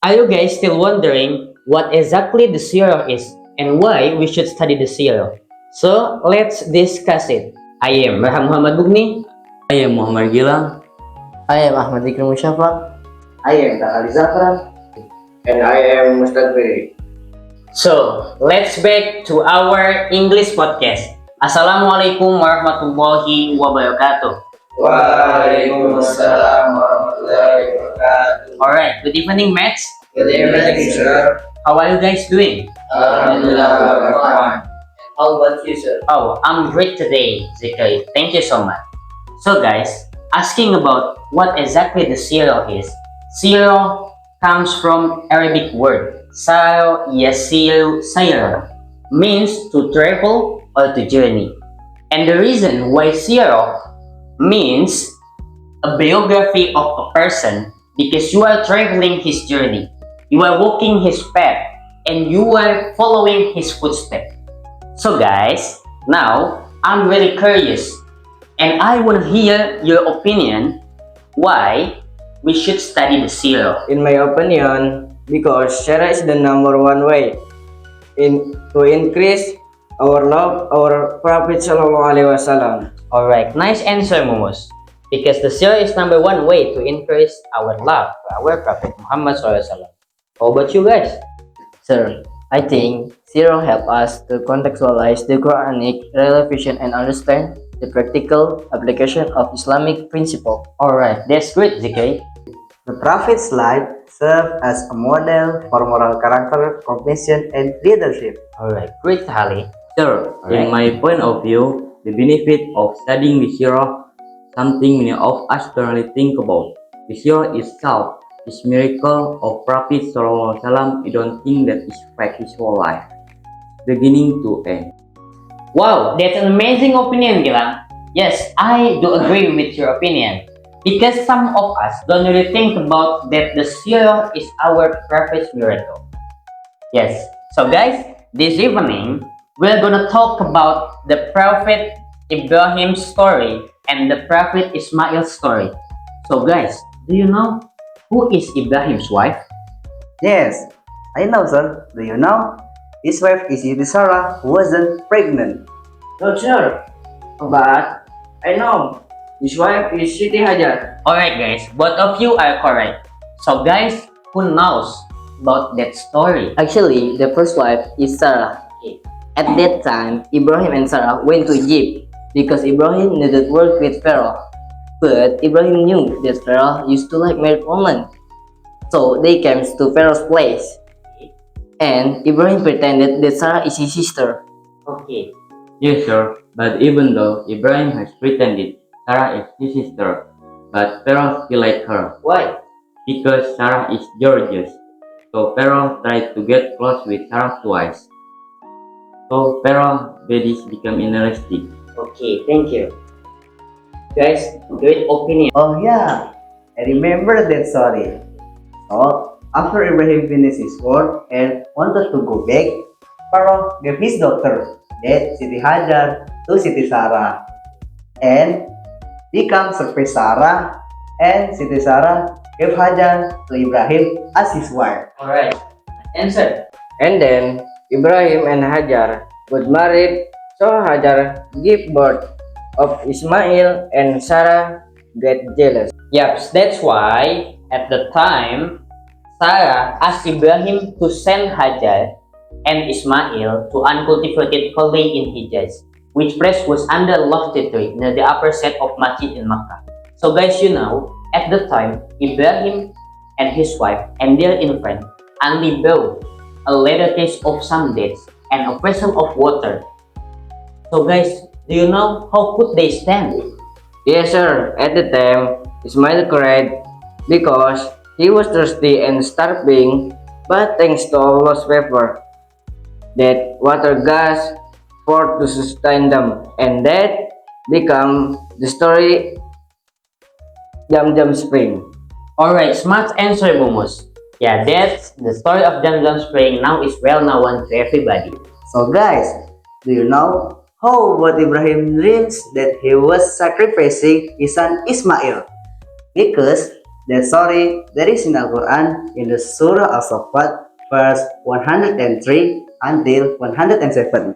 Are you guys still wondering what exactly the Sirah is and why we should study the Sirah? So let's discuss it. I am Rahman Muhammad Bugni. I am Muhammad Gilang. I am Ahmad Ikram Musyafa. I am Ali Zafran. And I am Mustaqbil. So let's back to our English podcast. Assalamualaikum warahmatullahi wabarakatuh. Waalaikumsalam warahmatullahi wabarakatuh. Alright, good evening mates. Good evening, sir. How are you guys doing? Alhamdulillah, we're fine. How about you, sir? Oh, I'm great today, Zikri. Thank you so much. So guys, asking about what exactly the Sirah is. Sirah comes from Arabic word Sar Yasiru Sayra, means to travel or to journey. And the reason why Sirah means a biography of a person because you are traveling his journey, you are walking his path, and you are following his footsteps. So guys, now I'm really curious and I want to hear your opinion why we should study the Sirah. In my opinion, because Sirah is the number one way to increase our love, our Prophet Sallallahu Alaihi Wasallam. Alright, nice answer, Momos. Because the Sirah is number one way to increase our love for our Prophet Muhammad SAW. How about you guys? Sir, I think Sirah help us to contextualize the Quranic revelation and understand the practical application of Islamic principle. Alright, that's great, Zikri. The Prophet's life served as a model for moral character, compassion, and leadership. Alright, great, Ali. Sir, Alright. in my point of view, the benefit of studying the Sirah, something many of us currently think about. The Sirah itself is miracle of Prophet Sallallahu Alaihi Wasallam. You don't think that is fact his whole life, beginning to end. Wow, that's an amazing opinion, Gilang. Yes, I do agree with your opinion. Because some of us don't really think about that the Sirah is our Prophet's miracle. Yes, so guys, this evening, we're gonna talk about the Prophet Ibrohim's story and the Prophet Ismail's story. So guys, do you know who is Ibrahim's wife? Yes, I know, sir. Do you know? His wife is Siti Sarah, who wasn't pregnant. No, sir. But I know his wife is Siti Hajar. Alright guys, both of you are correct. So guys, who knows about that story? Actually, the first wife is Sarah. At that time, Ibrahim and Sarah went to Egypt because Ibrahim needed work with Pharaoh. But Ibrahim knew that Pharaoh used to like married women. So they came to Pharaoh's place. And Ibrahim pretended that Sarah is his sister. Okay. Yes, sir, but even though Ibrahim has pretended Sarah is his sister, but Pharaoh still liked her. Why? Because Sarah is Georgious. So Pharaoh tried to get close with Sarah twice. So Pharaoh babies become interested. Okay, thank you. Guys, great opinion. Oh yeah, I remember that story. So, after Ibrahim finished his work and wanted to go back, Pharaoh gave his daughter, that Siti Hajar, to Siti Sarah. And he come surprise Sarah, and Siti Sarah gave Hajar to Ibrahim as his wife. Alright, answer. And then, Ibrahim and Hajar got married, so Hajar gave birth of Ismail and Sarah get jealous. Yep, that's why at the time Sarah asked Ibrahim to send Hajar and Ismail to uncultivated valley in Hijaz, which place was under lofty tree near the upper set of Masjid in Makkah. So guys, you know, at the time Ibrahim and his wife and their infant only brought a little case of some dates and a vessel of water. So guys, do you know how could they stand? Yes, sir. At the time, Ismail cried because he was thirsty and starving, but thanks to Allah's favor, that water gas forth to sustain them, and that become the story Jam Spring. Alright, smart answer, Momos. Yeah, that's the story of Jam Spring now is well known to everybody. So guys, do you know how about Ibrahim dreams that he was sacrificing his son Ismail? Because That story there is in Al-Quran in the Surah As-Saffat, verse 103 until 107.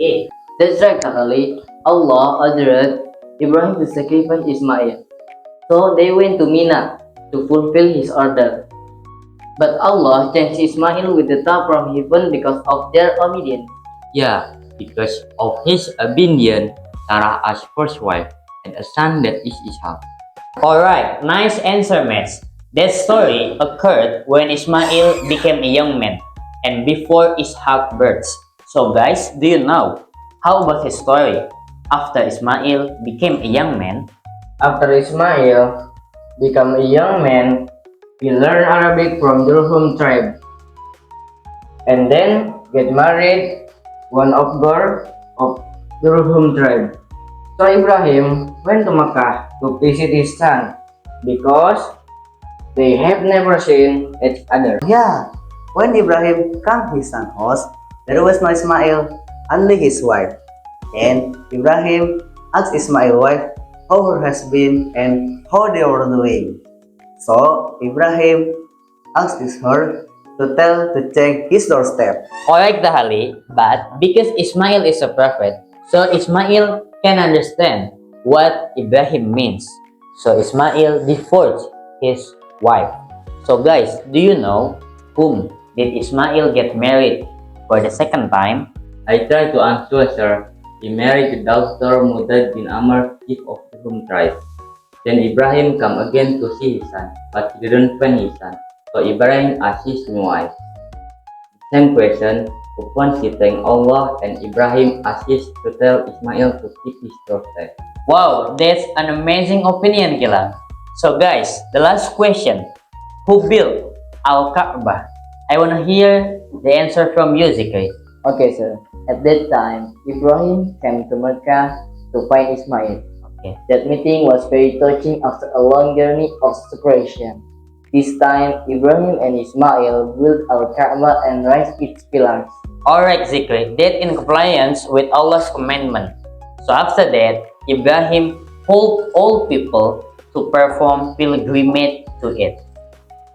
Yeah, that's right, Kakali. Allah ordered Ibrahim to sacrifice Ismail. So they went to Mina to fulfill his order. But Allah changed Ismail with the top from heaven because of their obedience. Yeah, because of his obedience, Sarah asked first wife and a son that is Ishaq. Alright, nice answer, Max. That story occurred when Ismail became a young man and before Ishaq birth. So guys, do you know how about his story? After Ismail became a young man, After Ismail became a young man, he learned Arabic from Durham tribe and then get married one of girl of Durham tribe. So Ibrahim went to Makkah to visit his son because they have never seen each other. Yeah, when Ibrahim came to his son's house, there was no Ismail, only his wife. And Ibrahim asked Ismail's wife how her husband and how they were doing. So Ibrahim asked her to tell to check his doorstep. alright Dahali, but because Ismail is a prophet, so Ismail can understand what Ibrahim means. So Ismail divorced his wife. So guys, do you know whom did Ismail get married for the second time? I tried to answer, sir. He married the daughter Mudad bin Amr, chief of the Rum tribe. Then Ibrahim come again to see his son, but he didn't find his son. So Ibrahim asked his new wife. Same question, upon she thanked Allah and Ibrahim asked his to tell Ismail to keep his doorstep. Wow, that's an amazing opinion, Gilang. So guys, the last question. Who built Al-Kaaba? I want to hear the answer from you, Zikri. Okay, sir. At that time, Ibrahim came to Mecca to find Ismail. Okay. That meeting was very touching after a long journey of separation. This time, Ibrahim and Ismail built Al-Kaaba and raised its pillars. Alright, Zikri, that in compliance with Allah's commandment. So after that, Ibrahim told all people to perform pilgrimage to it.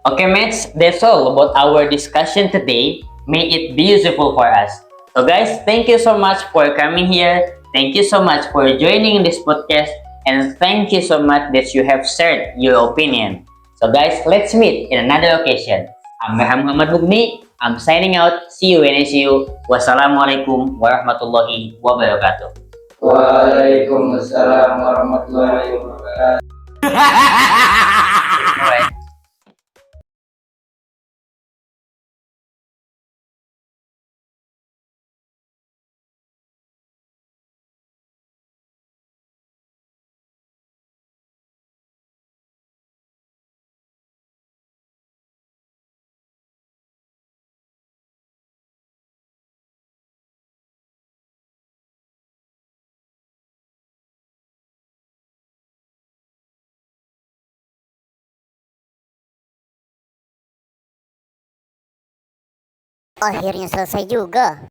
Okay, mates, that's all about our discussion today. May it be useful for us. So guys, thank you so much for coming here. Thank you so much for joining in this podcast. And thank you so much that you have shared your opinion. So guys, let's meet in another occasion. I'm Muhammad Mugni. I'm signing out. See you when I see you. Wassalamualaikum warahmatullahi wabarakatuh. Waalaikumsalam warahmatullahi wabarakatuh. Alright. Akhirnya selesai juga.